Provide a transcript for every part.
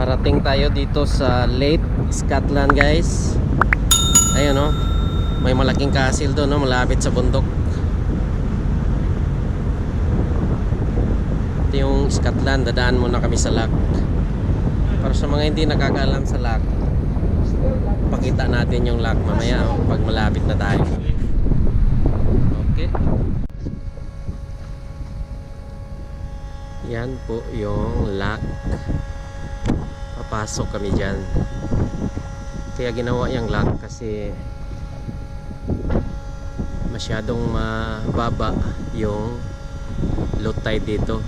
Parating tayo dito sa Leith, Scotland, guys. Ayun, no? May malaking castle doon, no? Malapit sa bundok. Ito yung Scotland. Dadaan muna kami sa lock. Para sa mga hindi nakakaalam sa lock, pakita natin yung lock mamaya, oh, pag malapit na tayo. Okay. Yan po yung lock. Papasok kami dyan. Kaya ginawa yung lock kasi masyadong mababa yung low tide dito.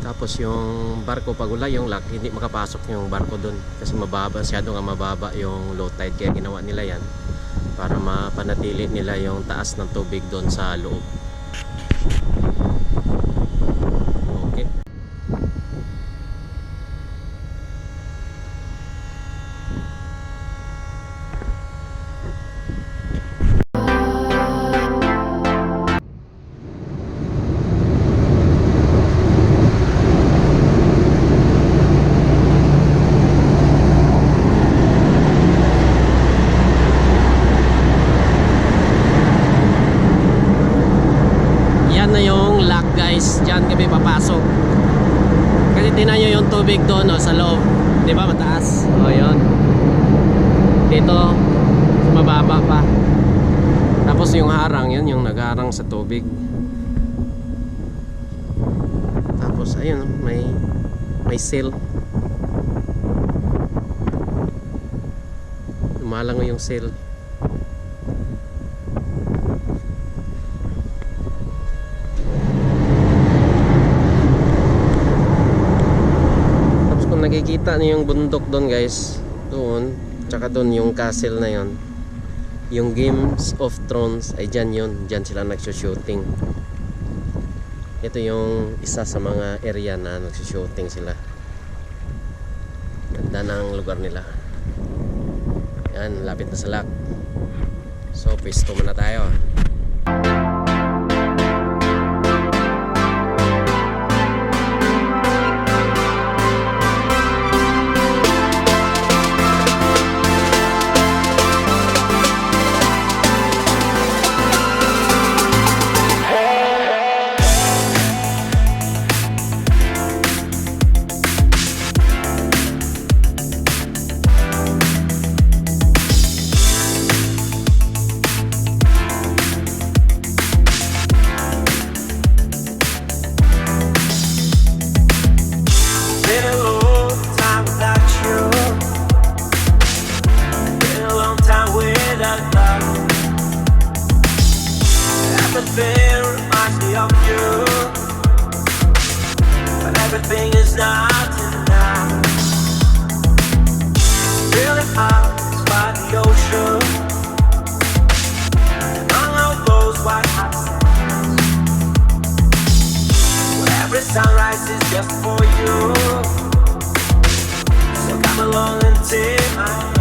Tapos yung barko, pag wala yung lock, hindi makapasok yung barko dun kasi mababa, masyadong mababa yung low tide. Kaya ginawa nila yan para mapanatili nila yung taas ng tubig dun sa loob. Okay. Diyan kami papasok kasi tingnan nyo yung tubig doon, oh, sa loob, di ba mataas? O yun, dito mababa pa. Tapos yung harang, yun yung nagharang sa tubig. Tapos ayun, may sail, lumalango yung sail. Nakikita niyo yung bundok doon, guys, doon, tsaka doon yung castle na yon, yung Games of Thrones ay dyan yun, dyan sila nagsushooting. Ito yung isa sa mga area na nagsushooting sila. Ganda ng lugar nila. Yan, lapit na sa lock. So pwesto muna tayo. Everything reminds me of you, but everything is not enough. Feeling out by the ocean, among all those white hot sands, where every sunrise is just for you. So come along and take my hand.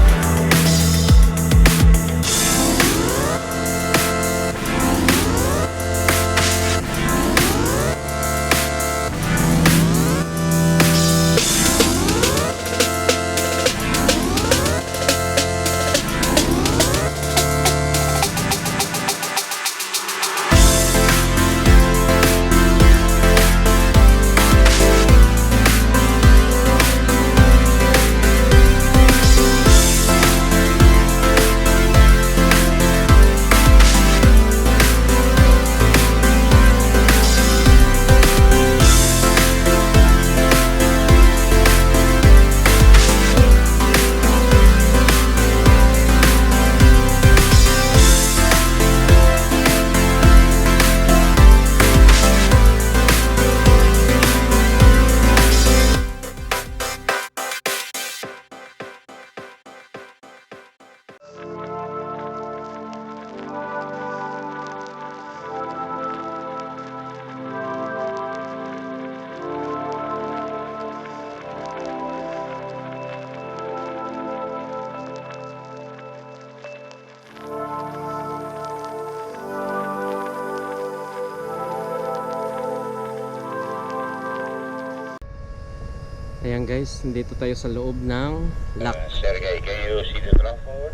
Ayan guys, dito tayo sa loob ng lock. Sergey, can you see the drum forward?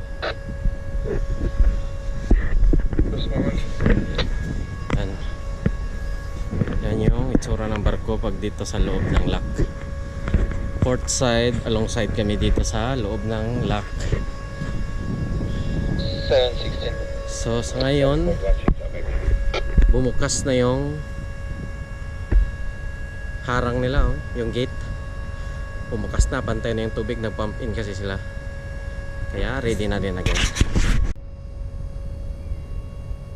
This moment. Yan. Yan yung itsura ng barko pag dito sa loob ng lock. Port side, alongside kami dito sa loob ng lock. 716. So sa ngayon, bumukas na yung harang nila, oh, yung gate. Bumukas na, pantay na yung tubig, nag-pump in kasi sila. Kaya ready na din again.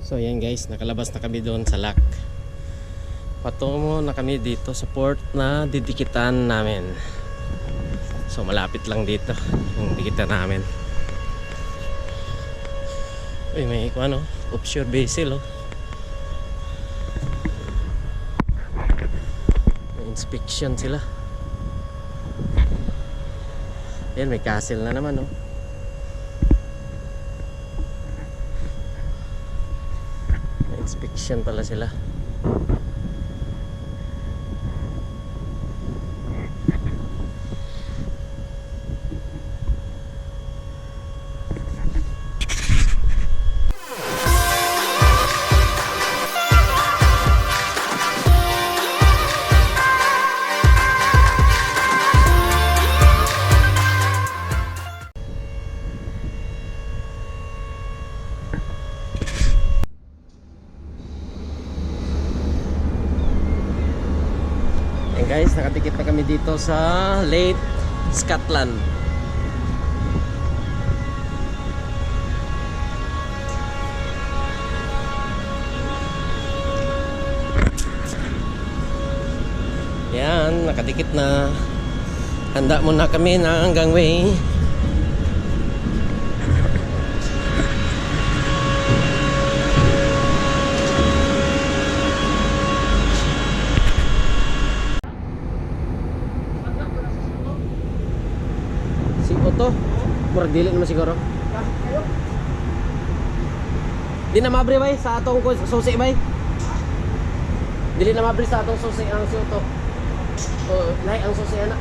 So yan guys, nakalabas na kami doon sa lock. Patungo na kami dito sa port na didikitan namin. So malapit lang dito yung dikitan namin. Uy, may ano, offshore vessel, oh. May inspection sila. Ayan, may castle na naman, oh. May inspection pala sila. Guys, nakatikit na kami dito sa Leith, Scotland. Yan, nakatikit na. Handa muna kami ng gangway. To, murag dili naman siguro. Di na mabre bay sa atong susi bay. Dili na mabre sa atong susi ang siuto. O lahi ang susi ana.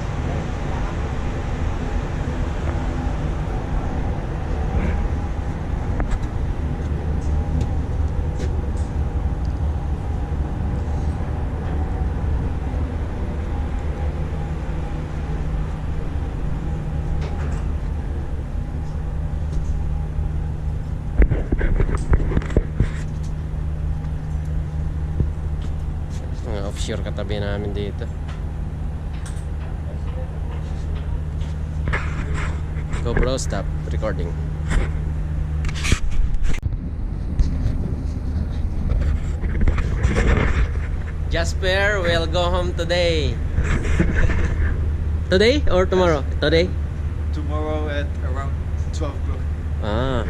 Offshore katabi namin dito. GoPro, stop recording. Jasper will go home today. Today or tomorrow? Today? Tomorrow at around 12 o'clock. Ah.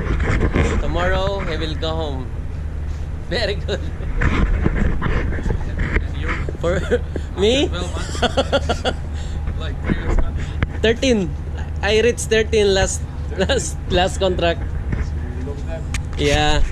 Tomorrow he will go home. Very good. For me? 12 months. Like previous month. 13. I reached 13 last contract. Long time. Yeah.